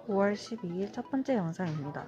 5월 12일 첫 번째 영상입니다.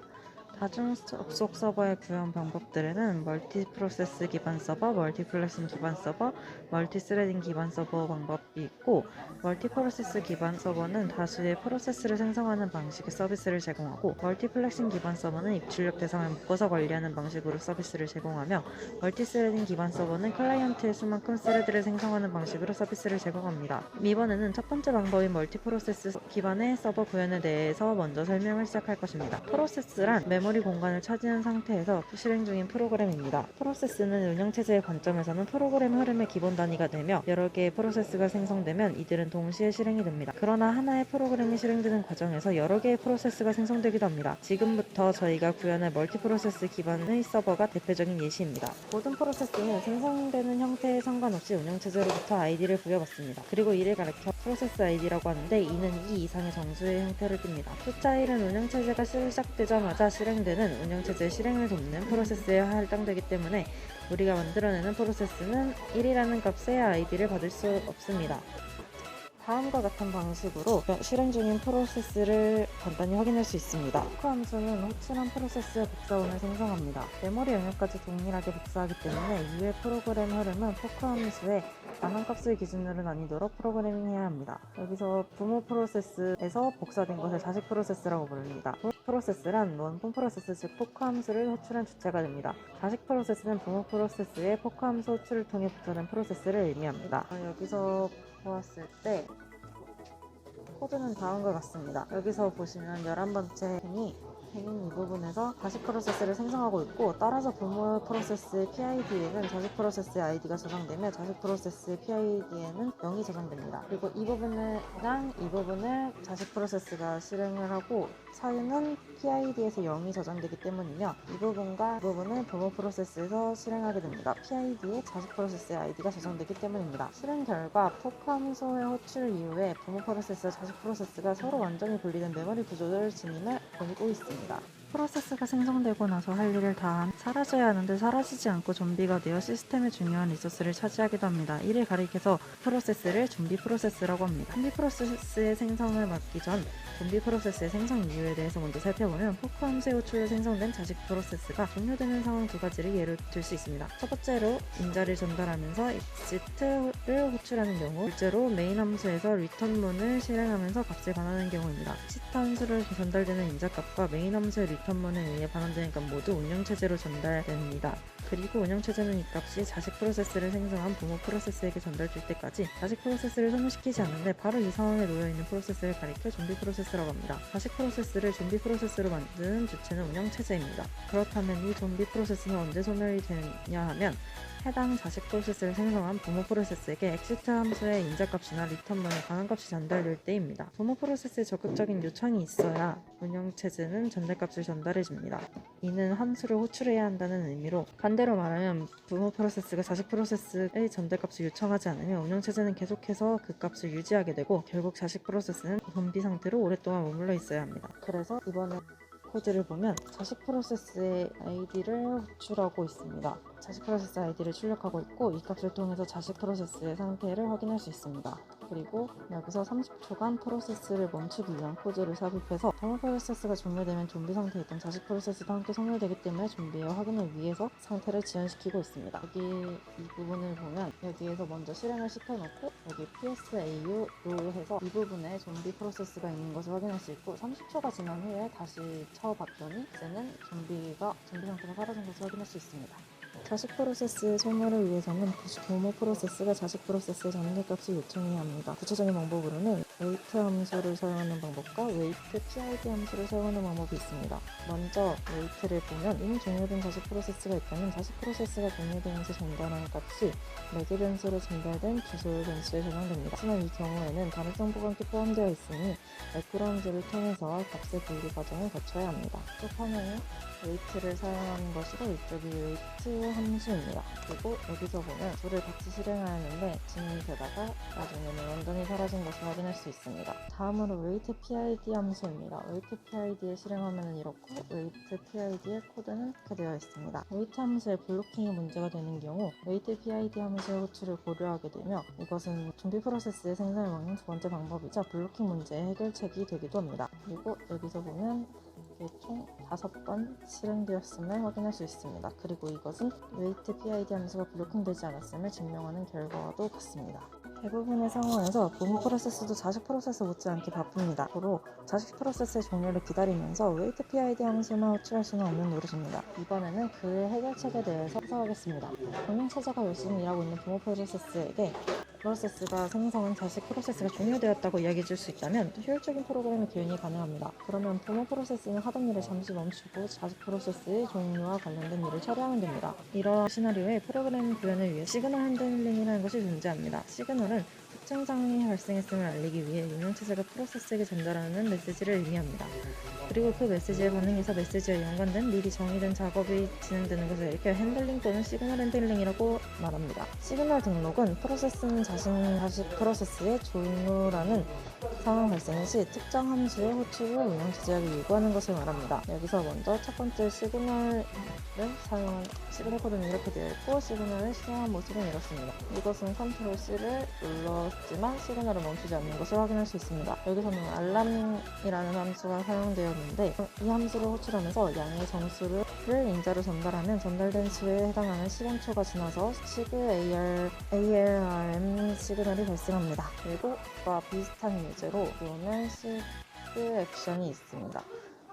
다중 접속 서버의 구현 방법들에는 멀티 프로세스 기반 서버, 멀티플렉싱 기반 서버, 멀티스레딩 기반 서버 방법이 있고, 멀티 프로세스 기반 서버는 다수의 프로세스를 생성하는 방식의 서비스를 제공하고, 멀티플렉싱 기반 서버는 입출력 대상을 묶어서 관리하는 방식으로 서비스를 제공하며, 멀티스레딩 기반 서버는 클라이언트의 수만큼 스레드를 생성하는 방식으로 서비스를 제공합니다. 이번에는 첫 번째 방법인 멀티 프로세스 기반의 서버 구현에 대해서 먼저 설명을 시작할 것입니다. 프로세스란 메모리 공간을 차지한 상태에서 실행 중인 프로그램입니다. 프로세스는 운영체제의 관점에서는 프로그램 흐름의 기본 단위가 되며 여러 개의 프로세스가 생성되면 이들은 동시에 실행이 됩니다. 그러나 하나의 프로그램이 실행되는 과정에서 여러 개의 프로세스가 생성되기도 합니다. 지금부터 저희가 구현할 멀티 프로세스 기반의 서버가 대표적인 예시입니다. 모든 프로세스는 생성되는 형태에 상관없이 운영체제로부터 아이디를 부여받습니다. 그리고 이를 가리켜 프로세스 아이디라고 하는데 이는 2 이상의 정수의 형태를 띱니다. 숫자 1은 운영체제가 시작되자마자 실행되는 운영체제의 실행을 돕는 프로세스에 할당되기 때문에 우리가 만들어내는 프로세스는 1이라는 값의 아이디를 받을 수 없습니다. 다음과 같은 방식으로 실행 중인 프로세스를 간단히 확인할 수 있습니다. 포크 함수는 호출한 프로세스의 복사원을 생성합니다. 메모리 영역까지 동일하게 복사하기 때문에 이후의 프로그램 흐름은 포크 함수의 많은 값을 기준으로 나뉘도록 프로그래밍해야 합니다. 여기서 부모 프로세스에서 복사된 것을 자식 프로세스라고 부릅니다. 부모 프로세스란 원본 프로세스 즉 포크 함수를 호출한 주체가 됩니다. 자식 프로세스는 부모 프로세스의 포크 함수 호출을 통해 복사된 프로세스를 의미합니다. 여기서 보았을 때 코드는 다음과 같습니다. 여기서 보시면 11번째 행인 이 부분에서 자식 프로세스를 생성하고 있고, 따라서 부모 프로세스의 PID에는 자식 프로세스의 ID가 저장되며 자식 프로세스의 PID에는 0이 저장됩니다. 그리고 이 부분이랑 이 부분을 자식 프로세스가 실행을 하고 사유는 PID에서 0이 저장되기 때문이며 이 부분과 이 부분을 부모 프로세스에서 실행하게 됩니다. PID에 자식 프로세스의 ID가 저장되기 때문입니다. 실행 결과 포크 함수의 호출 이후에 부모 프로세스와 자식 프로세스가 서로 완전히 분리된 메모리 구조를 지님을 보이고 있습니다. 프로세스가 생성되고 나서 할 일을 다 사라져야 하는데 사라지지 않고 좀비가 되어 시스템의 중요한 리소스를 차지하기도 합니다. 이를 가리켜서 프로세스를 좀비 프로세스라고 합니다. 좀비 프로세스의 생성을 막기 전 좀비 프로세스의 생성 이유에 대해서 먼저 살펴보면 포크 함수의 호출로 생성된 자식 프로세스가 종료되는 상황 두 가지를 예로 들 수 있습니다. 첫 번째로 인자를 전달하면서 exit를 호출하는 경우, 둘째로 메인 함수에서 return문을 실행하면서 값을 반환하는 경우입니다. exit 함수를 전달되는 인자값과 메인 함수의 리턴문에 의해 반환되는 값 모두 운영체제로 전달됩니다. 그리고 운영체제는 이 값이 자식 프로세스를 생성한 부모 프로세스에게 전달될 때까지 자식 프로세스를 소멸시키지 않는데 바로 이 상황에 놓여있는 프로세스를 가리켜 좀비 프로세스라고 합니다. 자식 프로세스를 좀비 프로세스로 만드는 주체는 운영체제입니다. 그렇다면 이 좀비 프로세스는 언제 소멸이 되냐 하면 해당 자식 프로세스를 생성한 부모 프로세스에게 exit 함수의 인자값이나 리턴문의 반환값이 전달될 때입니다. 부모 프로세스에 적극적인 요청이 있어야 운영체제는 전달값을 전달해줍니다. 이는 함수를 호출해야 한다는 의미로, 반대로 말하면 부모 프로세스가 자식 프로세스의 전달값을 요청하지 않으면 운영체제는 계속해서 그 값을 유지하게 되고 결국 자식 프로세스는 좀비 상태로 오랫동안 머물러 있어야 합니다. 그래서 이번에 코드를 보면 자식 프로세스의 아이디를 호출하고 있습니다. 자식 프로세스 아이디를 출력하고 있고 이 값을 통해서 자식 프로세스의 상태를 확인할 수 있습니다. 그리고 여기서 30초간 프로세스를 멈추기 위한 코드를 삽입해서 부모 프로세스가 종료되면 좀비 상태에 있던 자식 프로세스도 함께 종료되기 때문에 좀비의 확인을 위해서 상태를 지연시키고 있습니다. 여기 이 부분을 보면 여기에서 먼저 실행을 시켜놓고 여기 PSAU로 해서 이 부분에 좀비 프로세스가 있는 것을 확인할 수 있고 30초가 지난 후에 다시 쳐봤더니 이제는 좀비 상태가 사라진 것을 확인할 수 있습니다. 자식 프로세스의 소멸을 위해서는 부모 프로세스가 자식 프로세스의 전달값을 요청해야 합니다. 구체적인 방법으로는 wait 함수를 사용하는 방법과 wait PID 함수를 사용하는 방법이 있습니다. 먼저 wait를 보면 이미 종료된 자식 프로세스가 있다면 자식 프로세스가 종료되면서 전달하는 값이 매개 변수로 전달된 주소 변수에 저장됩니다. 하지만 이 경우에는 다른 보관기 포함되어 있으니 매크로 함수를 통해서 값의 분리 과정을 거쳐야 합니다. 또 화면에 wait를 사용하는 것이고 이쪽이 wait 함수입니다. 그리고 여기서 보면 둘을 같이 실행하였는데 진행이 되다가 나중에는 완전히 사라진 것을 확인할 수 있습니다. 다음으로 wait PID 함수입니다. wait PID의 실행화면은 이렇고 wait PID의 코드는 이렇게 되어 있습니다. wait 함수의 블로킹이 문제가 되는 경우 wait PID 함수의 호출을 고려하게 되며 이것은 좀비 프로세스의 생산을 막는 두 번째 방법이자 블로킹 문제의 해결책이 되기도 합니다. 그리고 여기서 보면 이게 총 5번 실행되었음을 확인할 수 있습니다. 그리고 이것은 wait PID 함수가 블로킹되지 않았음을 증명하는 결과와도 같습니다. 대부분의 상황에서 부모 프로세스도 자식 프로세스 못지않게 바쁩니다. 앞으로 자식 프로세스의 종료를 기다리면서 wait PID 함수만 호출할 수는 없는 노릇입니다. 이번에는 그 해결책에 대해서 설명하겠습니다. 운영체제가 열심히 일하고 있는 부모 프로세스에게 프로세스가 생성한 자식 프로세스가 종료되었다고 이야기해 줄 수 있다면 효율적인 프로그램의 구현이 가능합니다. 그러면 부모 프로세스는 하던 일을 잠시 멈추고 자식 프로세스의 종료와 관련된 일을 처리하면 됩니다. 이러한 시나리오에 프로그램 구현을 위해 시그널 핸들링이라는 것이 존재합니다. 시그널은 특정 상황이 발생했음을 알리기 위해 운영체제가 프로세스에게 전달하는 메시지를 의미합니다. 그리고 그 메시지에 반응해서 메시지와 연관된 미리 정의된 작업이 진행되는 것을 일깨 핸들링 또는 시그널 핸들링이라고 말합니다. 시그널 등록은 프로세스는 자식 프로세스의 종료라는 상황 발생 시 특정 함수의 호출을 운영체제에게 요구하는 것을 말합니다. 여기서 먼저 첫 번째 시그널 코드는 이렇게 되어 있고 시그널을 실행한 모습은 이렇습니다. 이것은 컨트롤 C를 눌렀지만 시그널을 멈추지 않는 것을 확인할 수 있습니다. 여기서는 알람이라는 함수가 사용되었는데 이 함수를 호출하면서 양의 정수를 인자로 전달하면 전달된 수에 해당하는 시간초가 지나서 시그 ARM 시그널이 발생합니다. 그리고 이와 비슷한 예제로 보면 시그 액션이 있습니다.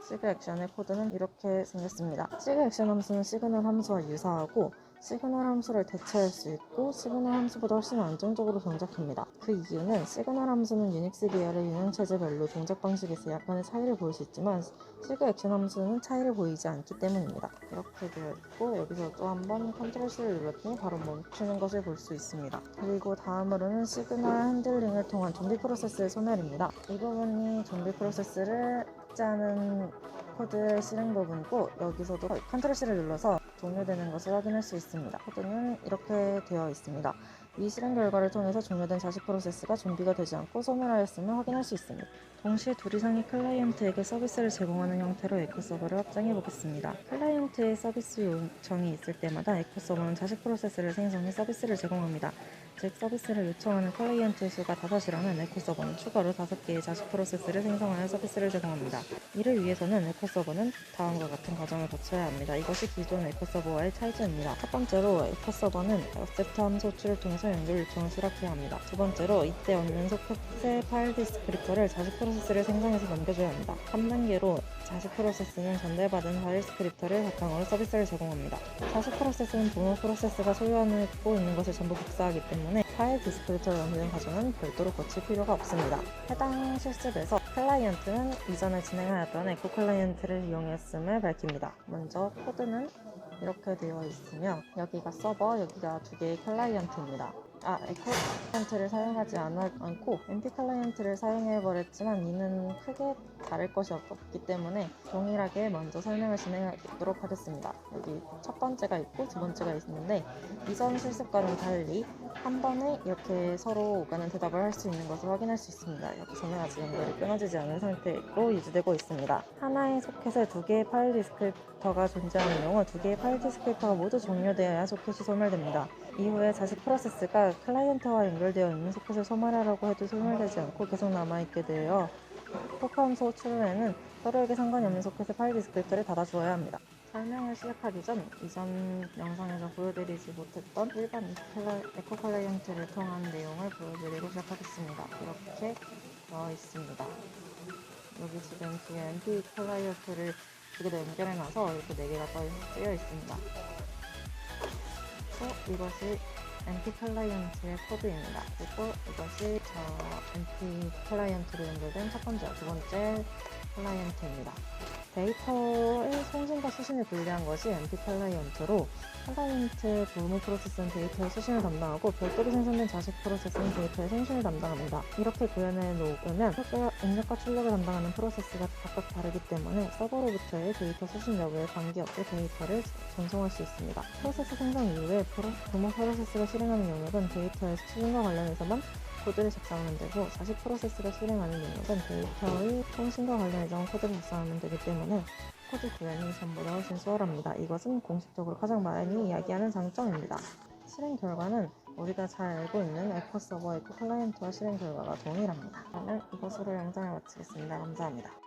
시그 액션의 코드는 이렇게 생겼습니다. 시그 액션 함수는 시그널 함수와 유사하고 시그널 함수를 대체할 수 있고 시그널 함수보다 훨씬 안정적으로 동작합니다. 그 이유는 시그널 함수는 유닉스 계열의 운영체제별로 동작 방식에서 약간의 차이를 보일 수 있지만 시그 액션 함수는 차이를 보이지 않기 때문입니다. 이렇게 되어 있고 여기서 또 한번 컨트롤 C를 눌렀더니 바로 멈추는 것을 볼 수 있습니다. 그리고 다음으로는 시그널 핸들링을 통한 좀비 프로세스의 소멸입니다. 이 부분이 좀비 프로세스를 하는 코드의 실행 부분이고 여기서도 컨트롤 C를 눌러서 종료되는 것을 확인할 수 있습니다. 코드는 이렇게 되어 있습니다. 이 실행 결과를 통해서 종료된 자식 프로세스가 좀비가 되지 않고 소멸하였음을 확인할 수 있습니다. 동시에 둘 이상의 클라이언트에게 서비스를 제공하는 형태로 에코 서버를 확장해 보겠습니다. 클라이언트의 서비스 요청이 있을 때마다 에코 서버는 자식 프로세스를 생성해 서비스를 제공합니다. 즉 서비스를 요청하는 클라이언트 수가 5이라면 에코 서버는 추가로 5개의 자식 프로세스를 생성하여 서비스를 제공합니다. 이를 위해서는 에코 서버는 다음과 같은 과정을 거쳐야 합니다. 이것이 기존 에코 서버와의 차이점입니다. 첫 번째로 에코 서버는 어셉트 함수 호출을 통해서 연결 요청을 수락해야 합니다. 두 번째로 이때 얻는 소켓의 파일 디스크립터를 자식 프로세스를 생성해서 넘겨줘야 합니다. 3단계로 자식 프로세스는 전달받은 파일 디스크립터를 바탕으로 서비스를 제공합니다. 자식 프로세스는 부모 프로세스가 소유하고 있는 것을 전부 복사하기 때문에 파일 디스크립터를 넘기는 과정은 별도로 거칠 필요가 없습니다. 해당 실습에서 클라이언트는 이전에 진행하였던 에코 클라이언트를 이용했음을 밝힙니다. 먼저 코드는 이렇게 되어 있으며 여기가 서버, 여기가 2개의 클라이언트입니다. 에코 클라이언트를 사용하지 않고 MP 클라이언트를 사용해버렸지만 이는 크게 다를 것이 없기 때문에 동일하게 먼저 설명을 진행하도록 하겠습니다. 여기 첫 번째가 있고 두 번째가 있는데 이전 실습과는 달리 한 번에 이렇게 서로 오가는 대답을 할 수 있는 것을 확인할 수 있습니다. 여기서는 아직 연결이 끊어지지 않은 상태로 유지되고 있습니다. 하나의 소켓에 2개의 파일 디스크립터가 존재하는 경우 2개의 파일 디스크립터가 모두 종료되어야 소켓이 소멸됩니다. 이후에 자식 프로세스가 클라이언트와 연결되어 있는 소켓을 소멸하려고 해도 소멸되지 않고 계속 남아있게 되어 포크함수 호출 후에는 서로에게 상관이 없는 소켓의 파일 디스크립터를 닫아주어야 합니다. 설명을 시작하기 전 이전 영상에서 보여드리지 못했던 일반 에코 클라이언트를 통한 내용을 보여드리고 시작하겠습니다. 이렇게 나와 있습니다. 여기 지금 뒤에 MP 클라이언트를 2개 더 연결해놔서 이렇게 4개가 뜨여 있습니다. 이것이 MP 클라이언트의 코드입니다. 그리고 이것이 MP 클라이언트로 연결된 첫 번째, 두 번째 클라이언트입니다. 데이터의 송신과 수신을 분리한 것이 MP 클라이언트로, 클라이언트 부모 프로세스는 데이터의 수신을 담당하고 별도로 생성된 자식 프로세스는 데이터의 송신을 담당합니다. 이렇게 구현해 놓으면 입력과 출력을 담당하는 프로세스가 각각 다르기 때문에 서버로부터의 데이터 수신 여부에 관계없이 데이터를 전송할 수 있습니다. 프로세스 생성 이후에 부모 프로세스가 실행하는 영역은 데이터의 수신과 관련해서만 코드를 작성하면 되고, 자식 프로세스가 실행하는 영역은 데이터의 통신과 관련해서 코드를 작성하면 되기 때문에 코드 구현이 전보다 훨씬 수월합니다. 이것은 공식적으로 가장 많이 이야기하는 장점입니다. 실행 결과는 우리가 잘 알고 있는 에코 서버의 클라이언트와 실행 결과가 동일합니다. 그러면 이것으로 영상을 마치겠습니다. 감사합니다.